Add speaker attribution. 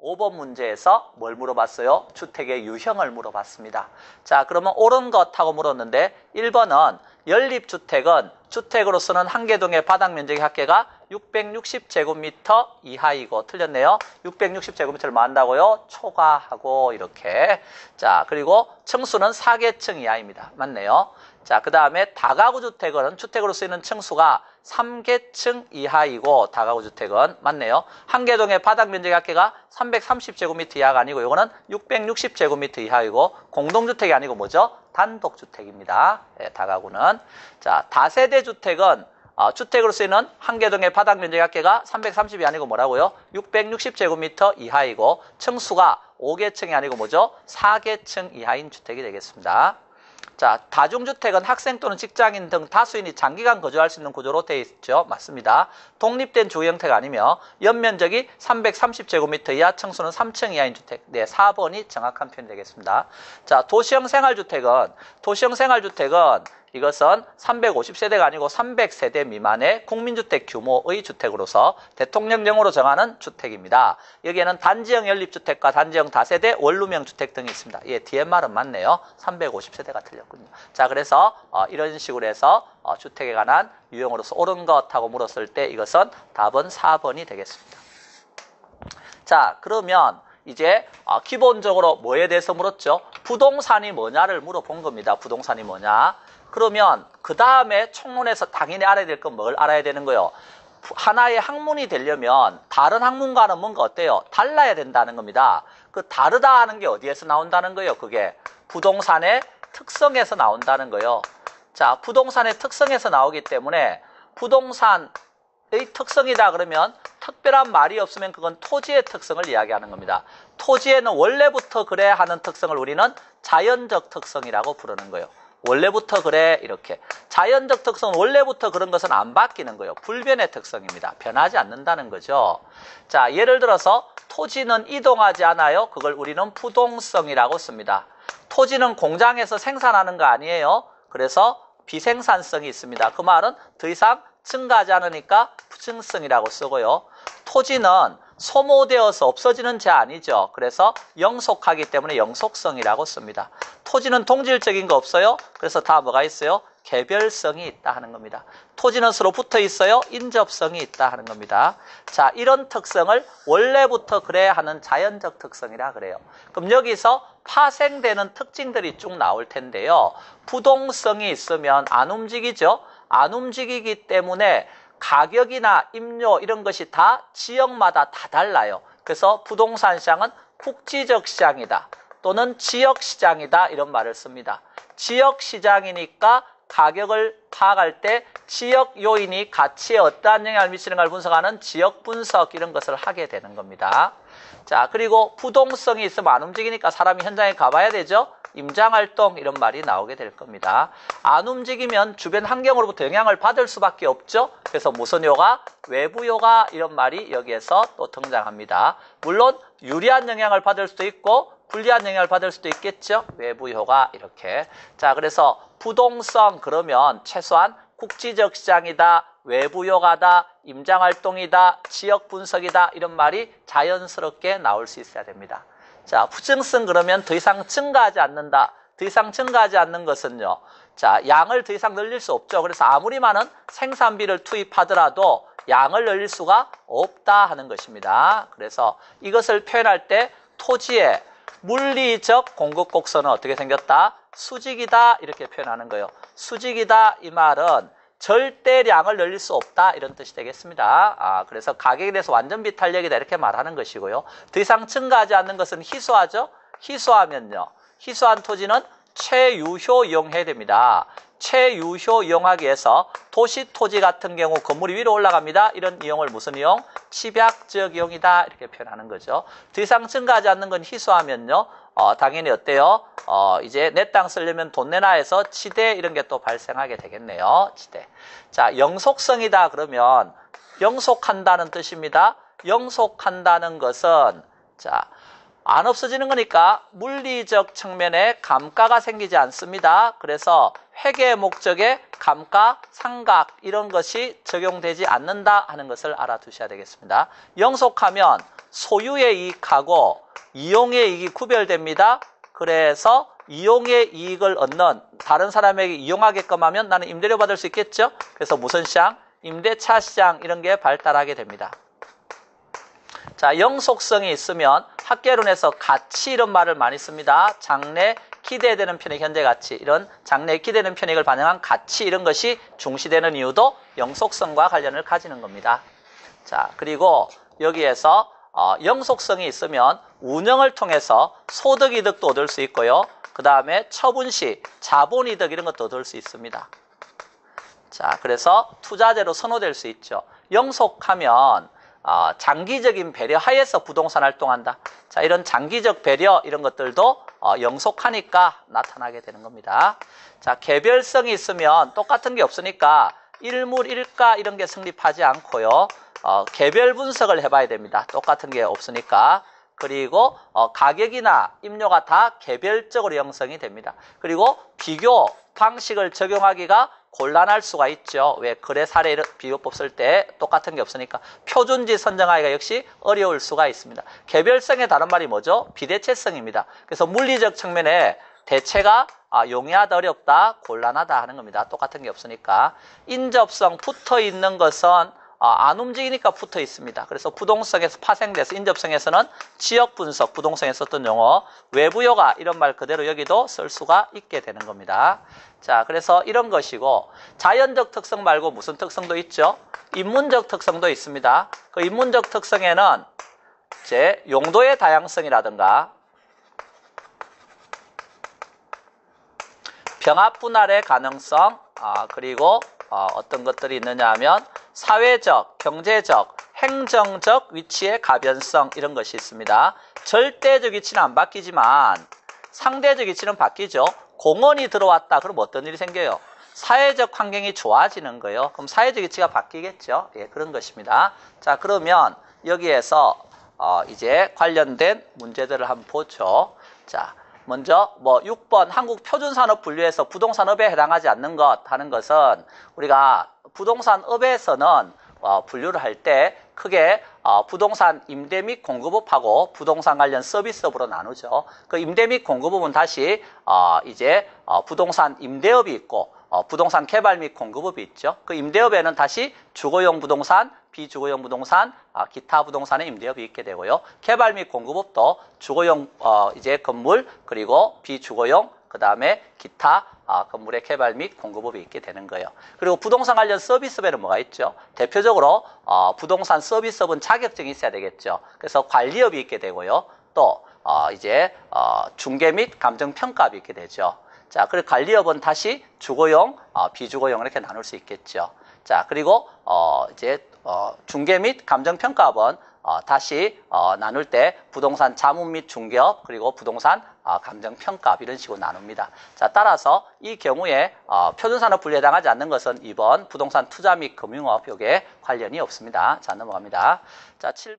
Speaker 1: 5번 문제에서 뭘 물어봤어요? 주택의 유형을 물어봤습니다. 자, 그러면 옳은 것하고 물었는데 1번은 연립주택은 주택으로서는 한 개 동의 바닥 면적의 합계가 660제곱미터 이하이고 틀렸네요. 660제곱미터를 뭐 한다고요? 초과하고 이렇게. 자, 그리고 층수는 4개층 이하입니다. 맞네요. 자, 그 다음에 다가구 주택은 주택으로 쓰이는 층수가 3개층 이하이고 다가구 주택은 맞네요. 한 개 동의 바닥 면적의 합계가 330제곱미터 이하가 아니고 이거는 660제곱미터 이하이고 공동주택이 아니고 뭐죠? 단독주택입니다. 예, 다가구는. 자, 다세대 주택은 주택으로 쓰이는 한 개 동의 바닥 면적의 합계가 330이 아니고 뭐라고요? 660제곱미터 이하이고 층수가 5개층이 아니고 뭐죠? 4개층 이하인 주택이 되겠습니다. 자, 다중주택은 학생 또는 직장인 등 다수인이 장기간 거주할 수 있는 구조로 되어 있죠. 맞습니다. 독립된 주거 형태가 아니며 연면적이 330제곱미터 이하, 층수는 3층 이하인 주택. 네, 4번이 정확한 표현이 되겠습니다. 자, 도시형 생활주택은 이것은 350세대가 아니고 300세대 미만의 국민주택 규모의 주택으로서 대통령령으로 정하는 주택입니다. 여기에는 단지형 연립주택과 단지형 다세대 원룸형 주택 등이 있습니다. 예, DMR은 맞네요. 350세대가 틀렸군요. 자, 그래서 이런 식으로 해서 주택에 관한 유형으로서 옳은 것하고 물었을 때 이것은 답은 4번이 되겠습니다. 자, 그러면 이제 기본적으로 뭐에 대해서 물었죠? 부동산이 뭐냐를 물어본 겁니다. 부동산이 뭐냐? 그러면 그 다음에 총론에서 당연히 알아야 될 건 뭘 알아야 되는 거예요? 하나의 학문이 되려면 다른 학문과는 뭔가 어때요? 달라야 된다는 겁니다. 그 다르다 하는 게 어디에서 나온다는 거예요? 그게 부동산의 특성에서 나온다는 거예요. 자, 부동산의 특성에서 나오기 때문에 부동산의 특성이다 그러면 특별한 말이 없으면 그건 토지의 특성을 이야기하는 겁니다. 토지에는 원래부터 그래 하는 특성을 우리는 자연적 특성이라고 부르는 거예요. 원래부터 그래 이렇게. 자연적 특성은 원래부터 그런 것은 안 바뀌는 거예요. 불변의 특성입니다. 변하지 않는다는 거죠. 자, 예를 들어서 토지는 이동하지 않아요. 그걸 우리는 부동성이라고 씁니다. 토지는 공장에서 생산하는 거 아니에요. 그래서 비생산성이 있습니다. 그 말은 더 이상 증가하지 않으니까 부증성이라고 쓰고요. 토지는 소모되어서 없어지는 재 아니죠. 그래서 영속하기 때문에 영속성이라고 씁니다. 토지는 동질적인 거 없어요. 그래서 다 뭐가 있어요? 개별성이 있다 하는 겁니다. 토지는 서로 붙어 있어요. 인접성이 있다 하는 겁니다. 자, 이런 특성을 원래부터 그래야 하는 자연적 특성이라 그래요. 그럼 여기서 파생되는 특징들이 쭉 나올 텐데요. 부동성이 있으면 안 움직이죠. 안 움직이기 때문에 가격이나 임료 이런 것이 다 지역마다 다 달라요. 그래서 부동산 시장은 국지적 시장이다 또는 지역 시장이다 이런 말을 씁니다. 지역 시장이니까 가격을 파악할 때 지역 요인이 가치에 어떠한 영향을 미치는가를 분석하는 지역 분석 이런 것을 하게 되는 겁니다. 자, 그리고 부동성이 있으면 안 움직이니까 사람이 현장에 가봐야 되죠. 임장활동 이런 말이 나오게 될 겁니다. 안 움직이면 주변 환경으로부터 영향을 받을 수밖에 없죠. 그래서 무슨 효과? 외부 효과 이런 말이 여기에서 또 등장합니다. 물론 유리한 영향을 받을 수도 있고 불리한 영향을 받을 수도 있겠죠. 외부 효과 이렇게. 자, 그래서 부동성 그러면 최소한 국지적 시장이다, 외부 효과다, 임장활동이다, 지역 분석이다 이런 말이 자연스럽게 나올 수 있어야 됩니다. 자, 부증성 그러면 더 이상 증가하지 않는다. 더 이상 증가하지 않는 것은요. 자, 양을 더 이상 늘릴 수 없죠. 그래서 아무리 많은 생산비를 투입하더라도 양을 늘릴 수가 없다 하는 것입니다. 그래서 이것을 표현할 때 토지의 물리적 공급 곡선은 어떻게 생겼다? 수직이다 이렇게 표현하는 거예요. 수직이다 이 말은 절대량을 늘릴 수 없다 이런 뜻이 되겠습니다. 그래서 가격에 대해서 완전 비탄력이다 이렇게 말하는 것이고요. 더 이상 증가하지 않는 것은 희소하죠. 희소하면요. 희소한 토지는 최유효 이용해야 됩니다. 최유효 이용하기 위해서 도시 토지 같은 경우 건물이 위로 올라갑니다. 이런 이용을 무슨 이용? 집약적 이용이다 이렇게 표현하는 거죠. 더 이상 증가하지 않는 건 희소하면요. 당연히 어때요? 이제 내 땅 쓰려면 돈 내놔 해서 지대 이런 게 또 발생하게 되겠네요. 지대. 자, 영속성이다 그러면 영속한다는 뜻입니다. 영속한다는 것은 자, 안 없어지는 거니까 물리적 측면에 감가가 생기지 않습니다. 그래서 회계 목적에 감가, 상각 이런 것이 적용되지 않는다 하는 것을 알아두셔야 되겠습니다. 영속하면 소유의 이익하고 이용의 이익이 구별됩니다. 그래서 이용의 이익을 얻는 다른 사람에게 이용하게끔 하면 나는 임대료 받을 수 있겠죠? 그래서 무슨 시장? 임대차 시장 이런 게 발달하게 됩니다. 자, 영속성이 있으면 학계론에서 가치 이런 말을 많이 씁니다. 장래 기대되는 편익, 현재 가치 이런 장래 기대되는 편익을 반영한 가치 이런 것이 중시되는 이유도 영속성과 관련을 가지는 겁니다. 자, 그리고 여기에서 영속성이 있으면 운영을 통해서 소득이득도 얻을 수 있고요. 그 다음에 처분 시 자본이득 이런 것도 얻을 수 있습니다. 자, 그래서 투자재로 선호될 수 있죠. 영속하면 장기적인 배려 하에서 부동산 활동한다. 자, 이런 장기적 배려 이런 것들도 영속하니까 나타나게 되는 겁니다. 자, 개별성이 있으면 똑같은 게 없으니까 일물일가 이런 게 성립하지 않고요. 개별 분석을 해봐야 됩니다. 똑같은 게 없으니까. 그리고 가격이나 임료가 다 개별적으로 형성이 됩니다. 그리고 비교 방식을 적용하기가 곤란할 수가 있죠. 왜? 거래 사례 비교법 쓸 때 똑같은 게 없으니까 표준지 선정하기가 역시 어려울 수가 있습니다. 개별성의 다른 말이 뭐죠? 비대체성입니다. 그래서 물리적 측면에 대체가 용이하다, 어렵다, 곤란하다 하는 겁니다. 똑같은 게 없으니까. 인접성, 붙어 있는 것은 안 움직이니까 붙어 있습니다. 그래서 부동성에서 파생돼서 인접성에서는 지역 분석, 부동성에 썼던 용어, 외부효과 이런 말 그대로 여기도 쓸 수가 있게 되는 겁니다. 자, 그래서 이런 것이고 자연적 특성 말고 무슨 특성도 있죠? 인문적 특성도 있습니다. 그 인문적 특성에는 이제 용도의 다양성이라든가 병합 분할의 가능성, 그리고 어떤 것들이 있느냐 하면 사회적, 경제적, 행정적 위치의 가변성 이런 것이 있습니다. 절대적 위치는 안 바뀌지만 상대적 위치는 바뀌죠. 공원이 들어왔다. 그럼 어떤 일이 생겨요? 사회적 환경이 좋아지는 거예요. 그럼 사회적 위치가 바뀌겠죠. 예, 그런 것입니다. 자, 그러면 여기에서 이제 관련된 문제들을 한번 보죠. 자, 먼저 6번 한국 표준산업 분류에서 부동산업에 해당하지 않는 것 하는 것은 우리가 부동산업에서는 분류를 할 때 크게 부동산 임대 및 공급업하고 부동산 관련 서비스업으로 나누죠. 그 임대 및 공급업은 다시 이제 부동산 임대업이 있고 부동산 개발 및 공급업이 있죠. 그 임대업에는 다시 주거용 부동산, 비주거용 부동산, 기타 부동산의 임대업이 있게 되고요. 개발 및 공급업도 주거용 이제 건물 그리고 비주거용 그 다음에 기타 건물의 개발 및 공급업이 있게 되는 거예요. 그리고 부동산 관련 서비스업에는 뭐가 있죠? 대표적으로 부동산 서비스업은 자격증이 있어야 되겠죠. 그래서 관리업이 있게 되고요. 또 이제 중개 및 감정평가업이 있게 되죠. 자, 그리고 관리업은 다시 주거용, 비주거용 이렇게 나눌 수 있겠죠. 자, 그리고 이제 중개 및 감정평가업은 다시 나눌 때 부동산 자문 및 중개업 그리고 부동산 감정평가업 이런 식으로 나눕니다. 자, 따라서 이 경우에 표준산업 분류에 해당하지 않는 것은 2번 부동산 투자 및 금융업 요게 관련이 없습니다. 자, 넘어갑니다. 자, 7